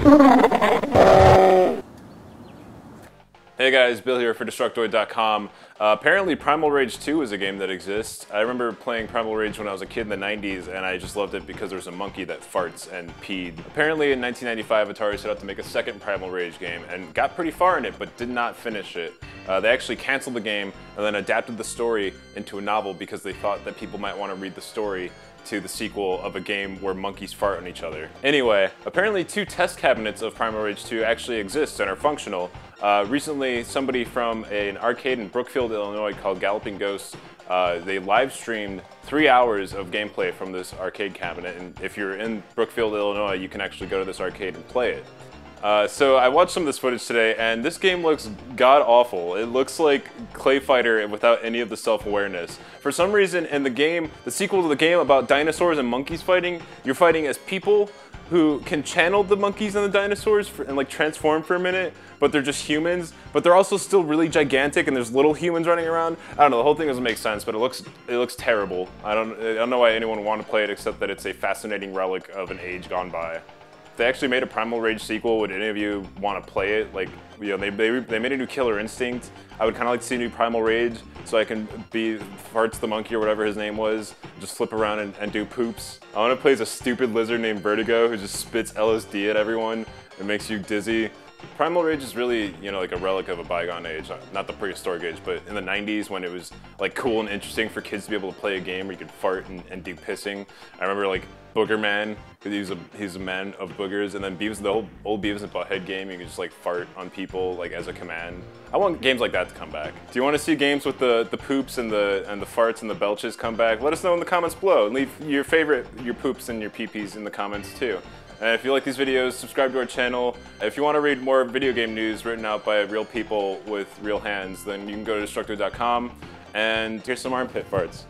Hey guys, Bill here for Destructoid.com. Apparently Primal Rage 2 is a game that exists. I remember playing Primal Rage when I was a kid in the 90s, and I just loved it because there's a monkey that farts and peed. Apparently in 1995, Atari set out to make a second Primal Rage game and got pretty far in it, but did not finish it. They actually canceled the game and then adapted the story into a novel because they thought that people might want to read the story to the sequel of a game where monkeys fart on each other. Anyway, apparently 2 test cabinets of Primal Rage 2 actually exist and are functional. Recently, somebody from an arcade in Brookfield, Illinois called Galloping Ghost, they live streamed 3 hours of gameplay from this arcade cabinet, and if you're in Brookfield, Illinois, you can actually go to this arcade and play it. So I watched some of this footage today, and this game looks god-awful. It looks like Clay Fighter without any of the self-awareness. For some reason, in the game, the sequel to the game about dinosaurs and monkeys fighting, you're fighting as people who can channel the monkeys and the dinosaurs and like transform for a minute, but they're just humans, but they're also still really gigantic and there's little humans running around. I don't know, the whole thing doesn't make sense, but it looks terrible. I don't know why anyone would want to play it except that it's a fascinating relic of an age gone by. If they actually made a Primal Rage sequel, would any of you want to play it? Like, you know, they made a new Killer Instinct. I would kind of like to see a new Primal Rage, so I can be Farts the monkey or whatever his name was, just flip around and do poops. I want to play as a stupid lizard named Vertigo who just spits LSD at everyone and makes you dizzy. Primal Rage is really, you know, like a relic of a bygone age, not the prehistoric age, but in the 90s when it was like cool and interesting for kids to be able to play a game where you could fart and do pissing. I remember like Booger Man, because he's a man of boogers, and then Beavis, the old Beavis and Butthead game, you can just like fart on people like as a command. I want games like that to come back. Do you want to see games with the poops and the farts and the belches come back? Let us know in the comments below, and leave your poops and your pee-pees in the comments too. And if you like these videos, subscribe to our channel. If you want to read more video game news written out by real people with real hands, then you can go to Destructoid.com and here's some armpit farts.